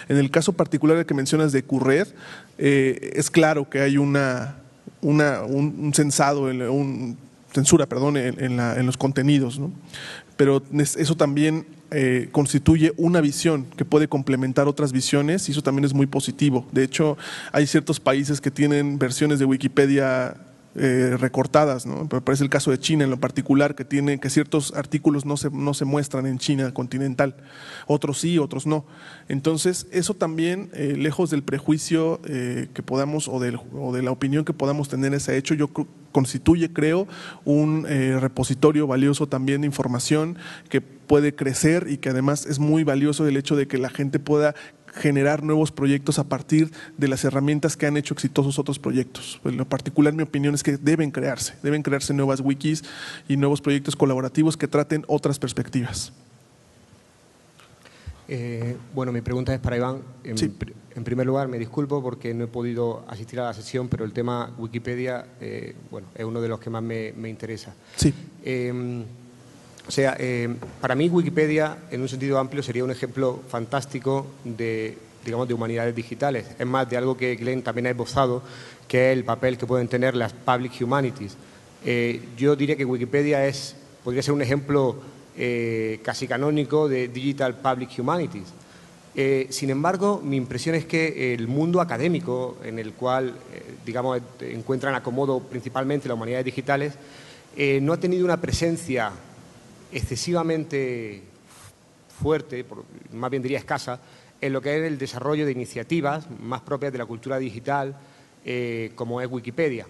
En el caso particular que mencionas de QRED, es claro que hay un censado, censura, perdón, en los contenidos, ¿no? Pero eso también constituye una visión que puede complementar otras visiones, y eso también es muy positivo. De hecho, hay ciertos países que tienen versiones de Wikipedia recortadas, ¿no? Pero parece el caso de China en lo particular, que ciertos artículos no se muestran en China continental, otros sí, otros no. Entonces, eso también, lejos del prejuicio que podamos o de la opinión que podamos tener ese hecho, constituye, creo, un repositorio valioso también de información que puede crecer, y que además es muy valioso el hecho de que la gente pueda generar nuevos proyectos a partir de las herramientas que han hecho exitosos otros proyectos. En lo particular, mi opinión es que deben crearse nuevas wikis y nuevos proyectos colaborativos que traten otras perspectivas. Bueno, mi pregunta es para Iván. Sí. En primer lugar, me disculpo porque no he podido asistir a la sesión, pero el tema Wikipedia bueno, es uno de los que más me interesa. Sí. Para mí Wikipedia, en un sentido amplio, sería un ejemplo fantástico de humanidades digitales. Es más, de algo que Glenn también ha esbozado, que es el papel que pueden tener las public humanities. Yo diría que Wikipedia podría ser un ejemplo casi canónico de digital public humanities. Sin embargo, mi impresión es que el mundo académico, en el cual encuentran acomodo principalmente las humanidades digitales, no ha tenido una presencia excesivamente fuerte, más bien diría escasa, en lo que es el desarrollo de iniciativas más propias de la cultura digital, como es Wikipedia.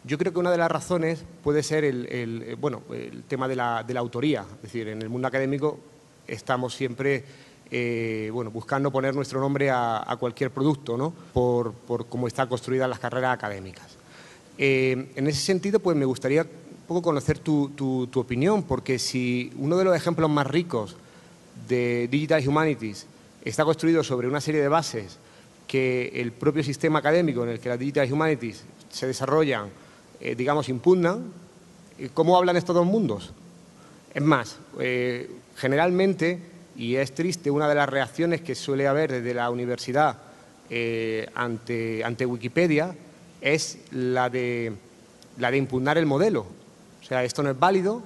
Yo creo que una de las razones puede ser el tema de la autoría. Es decir, en el mundo académico estamos siempre buscando poner nuestro nombre a cualquier producto, ¿no? por cómo están construidas las carreras académicas. En ese sentido, pues me gustaría un poco conocer tu opinión, porque si uno de los ejemplos más ricos de Digital Humanities está construido sobre una serie de bases que el propio sistema académico en el que las Digital Humanities se desarrollan, digamos, impugnan, ¿cómo hablan estos dos mundos? Es más, generalmente, y es triste, una de las reacciones que suele haber desde la universidad ante Wikipedia es la de impugnar el modelo. O sea, esto no es válido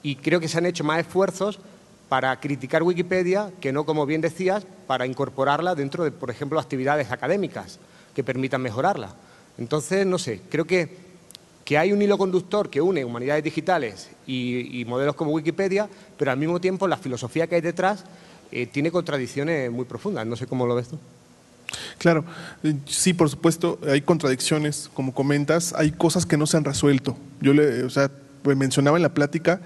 y creo que se han hecho más esfuerzos para criticar Wikipedia que no, como bien decías, para incorporarla dentro de, por ejemplo, actividades académicas que permitan mejorarla. Entonces, no sé, creo que hay un hilo conductor que une humanidades digitales y modelos como Wikipedia, pero al mismo tiempo la filosofía que hay detrás tiene contradicciones muy profundas. No sé cómo lo ves tú. Claro, sí, por supuesto, hay contradicciones, como comentas, hay cosas que no se han resuelto. Yo mencionaba en la plática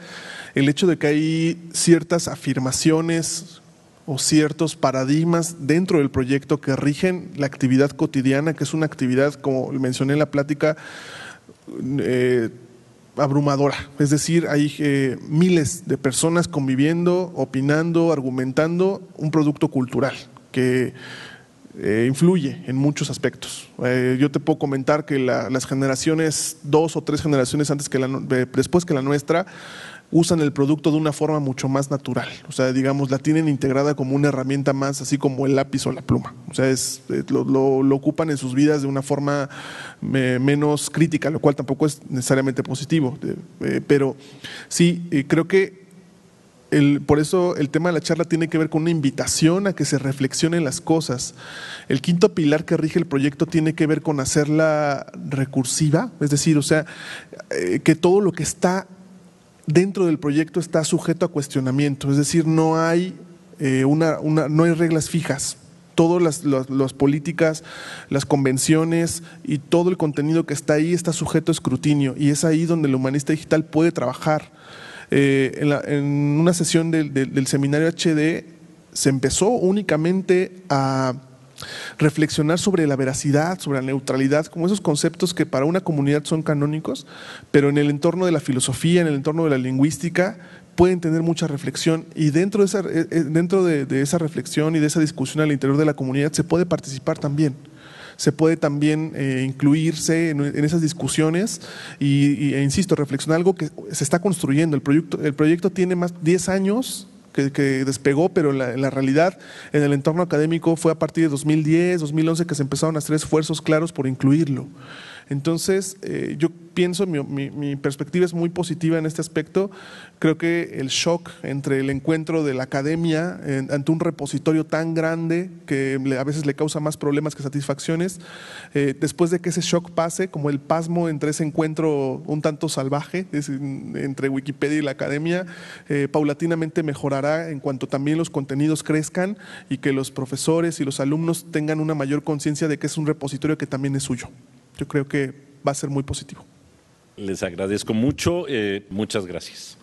el hecho de que hay ciertas afirmaciones o ciertos paradigmas dentro del proyecto que rigen la actividad cotidiana, que es una actividad, como mencioné en la plática, abrumadora. Es decir, hay miles de personas conviviendo, opinando, argumentando un producto cultural que influye en muchos aspectos. Yo te puedo comentar que las generaciones, 2 o 3 generaciones después que la nuestra, usan el producto de una forma mucho más natural. O sea, digamos, la tienen integrada como una herramienta más, así como el lápiz o la pluma. O sea, lo ocupan en sus vidas de una forma menos crítica, lo cual tampoco es necesariamente positivo. Pero sí, creo que por eso el tema de la charla tiene que ver con una invitación a que se reflexionen las cosas. El quinto pilar que rige el proyecto tiene que ver con hacerla recursiva, es decir, o sea, que todo lo que está dentro del proyecto está sujeto a cuestionamiento, es decir, no hay no hay reglas fijas. Todas las políticas, las convenciones y todo el contenido que está ahí está sujeto a escrutinio, y es ahí donde el humanista digital puede trabajar. En una sesión del seminario HD se empezó únicamente a reflexionar sobre la veracidad, sobre la neutralidad, como esos conceptos que para una comunidad son canónicos, pero en el entorno de la filosofía, en el entorno de la lingüística, pueden tener mucha reflexión, y dentro de esa reflexión y de esa discusión al interior de la comunidad se puede participar también. Se puede también incluirse en esas discusiones e insisto, reflexionar algo que se está construyendo. El proyecto tiene más de 10 años que despegó, pero en la realidad, en el entorno académico, fue a partir de 2010, 2011 que se empezaron a hacer esfuerzos claros por incluirlo. Entonces, yo pienso, mi perspectiva es muy positiva en este aspecto. Creo que el shock entre el encuentro de la academia ante un repositorio tan grande que a veces le causa más problemas que satisfacciones, después de que ese shock pase, como el pasmo entre ese encuentro un tanto salvaje entre Wikipedia y la academia, paulatinamente mejorará en cuanto también los contenidos crezcan y que los profesores y los alumnos tengan una mayor conciencia de que es un repositorio que también es suyo. Yo creo que va a ser muy positivo. Les agradezco mucho. Muchas gracias.